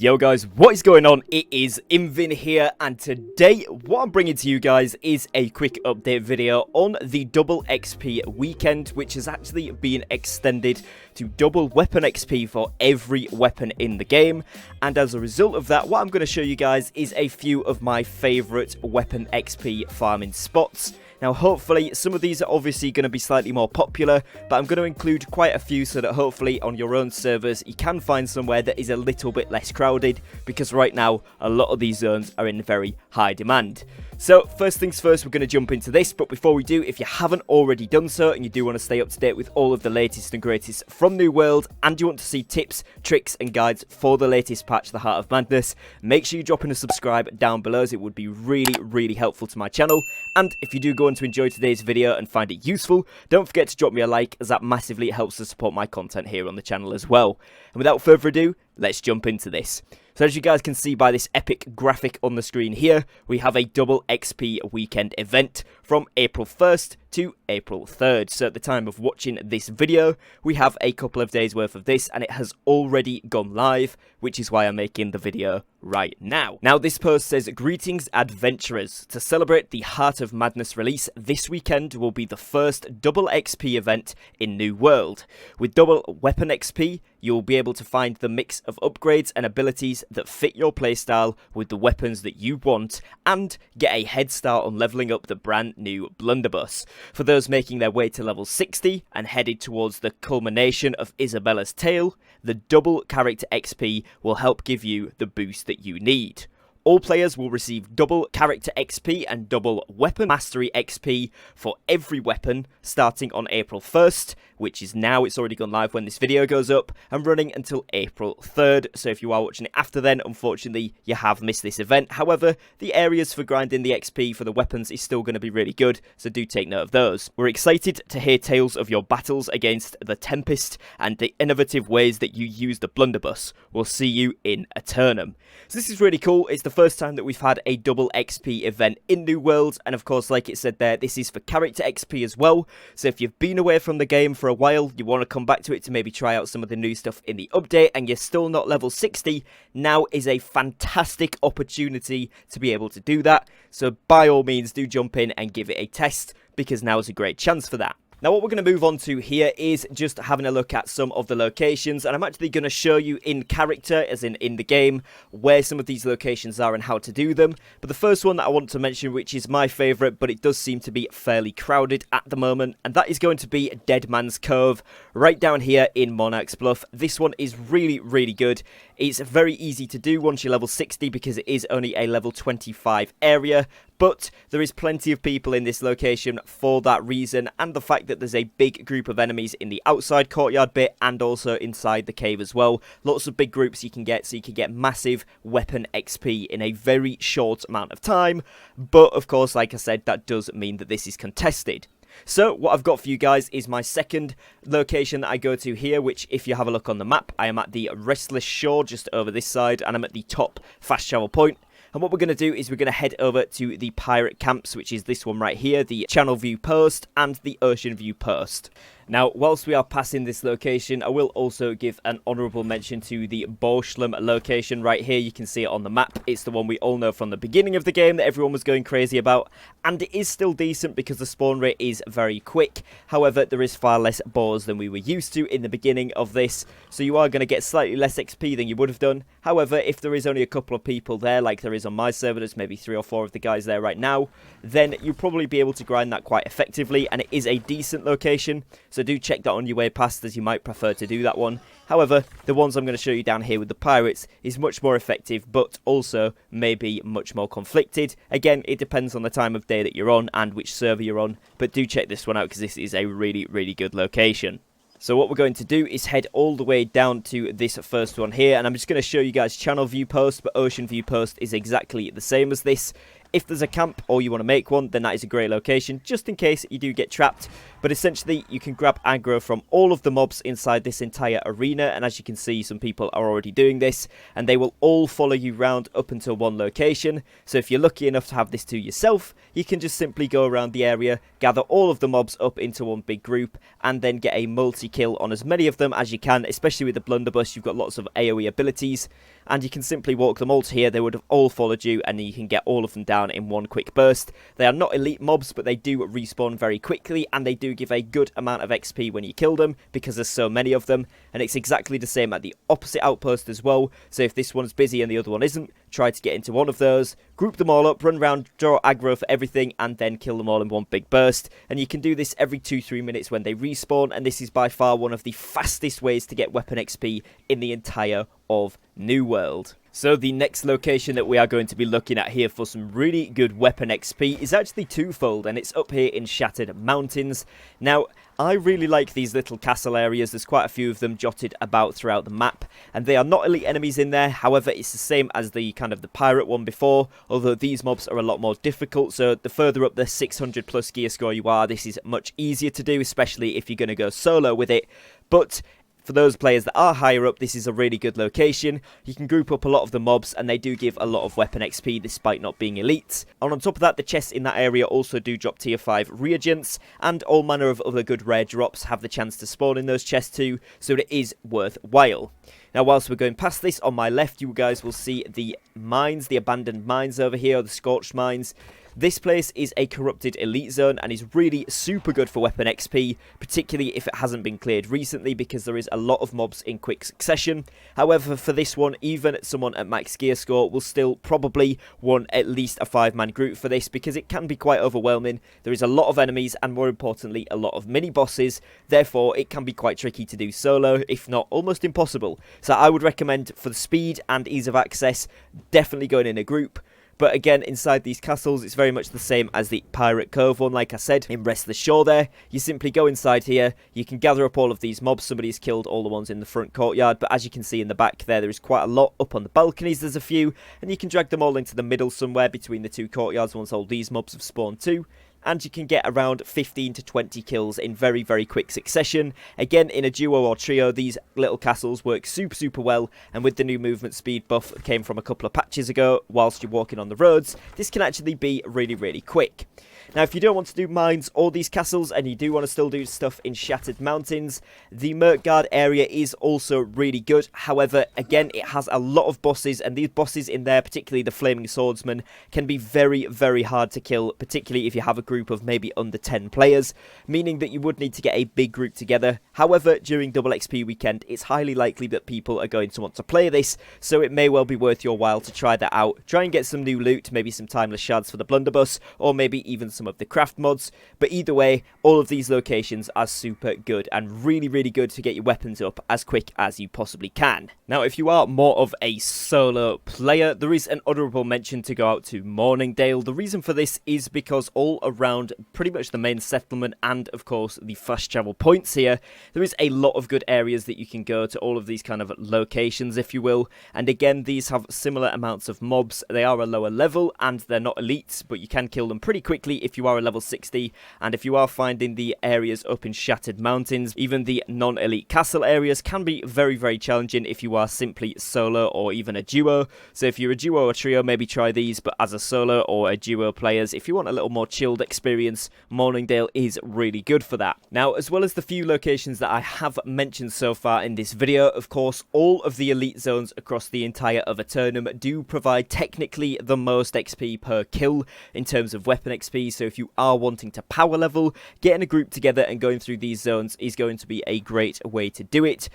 Yo guys, what is going on? It is Invin here, and today what I'm bringing to you guys is a quick update video on the double XP weekend, which has actually been extended to double weapon XP for every weapon in the game. And as a result of that, what I'm going to show you guys is a few of my favourite weapon XP farming spots. Now, hopefully, some of these are obviously going to be slightly more popular, but I'm going to include quite a few so that hopefully on your own servers, you can find somewhere that is a little bit less crowded, because right now, a lot of these zones are in very high demand. So, first things first, we're going to jump into this, but before we do, if you haven't already done so, and you do want to stay up to date with all of the latest and greatest from New World, and you want to see tips, tricks, and guides for the latest patch, the Heart of Madness, make sure you drop in a subscribe down below, as it would be really helpful to my channel. And if you do go on to enjoy today's video and find it useful, don't forget to drop me a like, as that massively helps to support my content here on the channel as well. And without further ado, let's jump into this. So as you guys can see by this epic graphic on the screen here, we have a double XP weekend event from April 1st to April 3rd. So at the time of watching this video, we have a couple of days worth of this, and it has already gone live, which is why I'm making the video right now. Now this post says, "Greetings adventurers, to celebrate the Heart of Madness release, this weekend will be the first double XP event in New World. With double weapon XP, you'll be able to find the mix of upgrades and abilities that fit your playstyle with the weapons that you want, and get a head start on leveling up the brand new blunderbuss. For those making their way to level 60 and headed towards the culmination of Isabella's tale, the double character XP will help give you the boost that you need. All players will receive double character XP and double weapon mastery XP for every weapon starting on April 1st, which is now. It's already gone live when this video goes up, and running until April 3rd. So if you are watching it after then, unfortunately, you have missed this event. However, the areas for grinding the XP for the weapons is still going to be really good, so do take note of those. We're excited to hear tales of your battles against the Tempest and the innovative ways that you use the blunderbuss. We'll see you in Eternum." So this is really cool. It's the first time that we've had a double XP event in New World, and of course, like it said there, this is for character XP as well. So if you've been away from the game for a while, you want to come back to it to maybe try out some of the new stuff in the update, and you're still not level 60, now is a fantastic opportunity to be able to do that. So by all means, do jump in and give it a test, because now is a great chance for that. Now what we're going to move on to here is just having a look at some of the locations, and I'm actually going to show you in character, as in the game, where some of these locations are and how to do them. But the first one that I want to mention, which is my favourite, but it does seem to be fairly crowded at the moment, and that is going to be Dead Man's Cove, right down here in Monarch's Bluff. This one is really good. It's very easy to do once you're level 60, because it is only a level 25 area. But there is plenty of people in this location for that reason, and the fact that there's a big group of enemies in the outside courtyard bit and also inside the cave as well. Lots of big groups you can get, so you can get massive weapon XP in a very short amount of time. But of course, like I said, that does mean that this is contested. So what I've got for you guys is my second location that I go to here, which if you have a look on the map, I am at the Restless shore just over this side, and I'm at the top fast travel point. And what we're going to do is we're going to head over to the pirate camps, which is this one right here, the Channel View Post and the Ocean View Post. Now, whilst we are passing this location, I will also give an honourable mention to the Borschlum location right here. You can see it on the map. It's the one we all know from the beginning of the game that everyone was going crazy about. And it is still decent because the spawn rate is very quick. However, there is far less boars than we were used to in the beginning of this. So you are going to get slightly less XP than you would have done. However, if there is only a couple of people there, like there is on my server, there's maybe 3 or 4 of the guys there right now, then you'll probably be able to grind that quite effectively. And it is a decent location. So do check that on your way past, as you might prefer to do that one. However, the ones I'm going to show you down here with the pirates is much more effective, but also maybe much more conflicted. Again, it depends on the time of day that you're on and which server you're on, but do check this one out, because this is a really good location. So what we're going to do is head all the way down to this first one here, and I'm just going to show you guys Channel View Post, but Ocean View Post is exactly the same as this. If there's a camp or you want to make one, then that is a great location, just in case you do get trapped. But essentially, you can grab aggro from all of the mobs inside this entire arena, and as you can see, some people are already doing this, and they will all follow you round up until one location. So if you're lucky enough to have this to yourself, you can just simply go around the area, gather all of the mobs up into one big group, and then get a multi-kill on as many of them as you can, especially with the blunderbuss. You've got lots of AoE abilities, and you can simply walk them all to here. They would have all followed you, and you can get all of them down in one quick burst. They are not elite mobs, but they do respawn very quickly, and they do give a good amount of XP when you kill them because there's so many of them. And it's exactly the same at the opposite outpost as well. So if this one's busy and the other one isn't, try to get into one of those, group them all up, run around, draw aggro for everything, and then kill them all in one big burst. And you can do this every 2-3 minutes when they respawn, and this is by far one of the fastest ways to get weapon XP in the entire of New World. So the next location that we are going to be looking at here for some really good weapon XP is actually twofold, and it's up here in Shattered Mountains. Now, I really like these little castle areas. There's quite a few of them jotted about throughout the map, and they are not elite enemies in there. However, it's the same as the kind of the pirate one before, although these mobs are a lot more difficult. So the further up the 600 plus gear score you are, this is much easier to do, especially if you're going to go solo with it. But for those players that are higher up, this is a really good location. You can group up a lot of the mobs, and they do give a lot of weapon XP despite not being elite. And on top of that, the chests in that area also do drop tier 5 reagents, and all manner of other good rare drops have the chance to spawn in those chests too, so it is worthwhile. Now, whilst we're going past this, on my left, you guys will see the mines, the abandoned mines over here, the scorched mines. This place is a corrupted elite zone and is really super good for weapon XP, particularly if it hasn't been cleared recently, because there is a lot of mobs in quick succession. However, for this one, even someone at max gear score will still probably want at least a 5-man group for this, because it can be quite overwhelming. There is a lot of enemies and, more importantly, a lot of mini bosses. Therefore, it can be quite tricky to do solo, if not almost impossible. So I would recommend, for the speed and ease of access, definitely going in a group. But again, inside these castles, it's very much the same as the Pirate Cove one, like I said, in Restless Shore there. You simply go inside here, you can gather up all of these mobs. Somebody's killed all the ones in the front courtyard, but as you can see in the back there is quite a lot. Up on the balconies, there's a few, and you can drag them all into the middle somewhere between the two courtyards once all these mobs have spawned too. And you can get around 15 to 20 kills in very, very quick succession. Again, in a duo or trio, these little castles work super well, and with the new movement speed buff that came from a couple of patches ago, whilst you're walking on the roads, this can actually be really quick. Now, if you don't want to do mines or these castles, and you do want to still do stuff in Shattered Mountains, the Merkgard area is also really good. However, again, it has a lot of bosses, and these bosses in there, particularly the Flaming Swordsman, can be very hard to kill, particularly if you have a group of maybe under 10 players, meaning that you would need to get a big group together. However, during Double XP weekend, it's highly likely that people are going to want to play this, so it may well be worth your while to try that out. Try and get some new loot, maybe some timeless shards for the blunderbuss, or maybe even some of the craft mods. But either way, all of these locations are super good and really good to get your weapons up as quick as you possibly can. Now, if you are more of a solo player, there is an honourable mention to go out to Mourningdale. The reason for this is because all around pretty much the main settlement and, of course, the fast travel points here, there is a lot of good areas that you can go to, all of these kind of locations, if you will. And again, these have similar amounts of mobs. They are a lower level and they're not elites, but you can kill them pretty quickly if you are a level 60. And if you are finding the areas up in Shattered Mountains, even the non-elite castle areas can be very challenging if you are simply solo or even a duo. So if you're a duo or trio, maybe try these, but as a solo or a duo players, if you want a little more chilled experience, Mourningdale is really good for that. Now, as well as the few locations that I have mentioned so far in this video, of course, all of the elite zones across the entire of Eternum do provide technically the most XP per kill in terms of weapon XP. So if you are wanting to power level, getting a group together and going through these zones is going to be a great way to do it.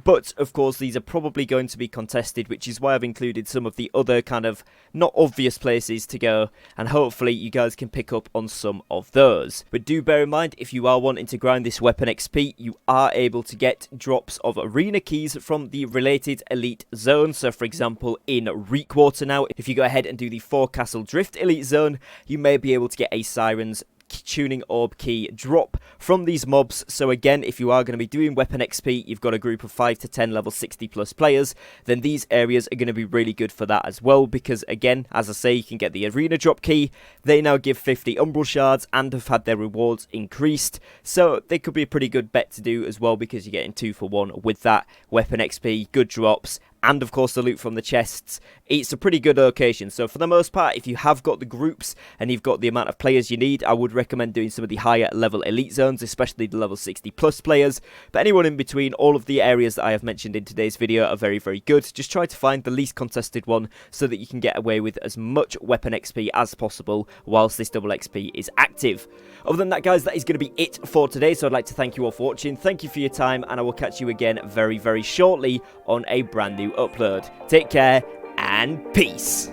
But, of course, these are probably going to be contested, which is why I've included some of the other kind of not obvious places to go, and hopefully you guys can pick up on some of those. But do bear in mind, if you are wanting to grind this weapon XP, you are able to get drops of arena keys from the related elite zone. So, for example, in Reekwater now, if you go ahead and do the 4 Castle Drift elite zone, you may be able to get a Siren's tuning orb key drop from these mobs. So again, if you are going to be doing weapon XP, you've got a group of 5 to 10 level 60 plus players, then these areas are going to be really good for that as well, because again, as I say, you can get the arena drop key. They now give 50 umbral shards and have had their rewards increased, so they could be a pretty good bet to do as well, because you're getting 2 for 1 with that weapon XP, good drops, and of course the loot from the chests, it's a pretty good location. So for the most part, if you have got the groups and you've got the amount of players you need, I would recommend doing some of the higher level elite zones, especially the level 60 plus players. But anyone in between, all of the areas that I have mentioned in today's video are very, very good. Just try to find the least contested one so that you can get away with as much weapon XP as possible whilst this double XP is active. Other than that, guys, that is going to be it for today. So I'd like to thank you all for watching. Thank you for your time, and I will catch you again very, very shortly on a brand new upload. Take care and peace.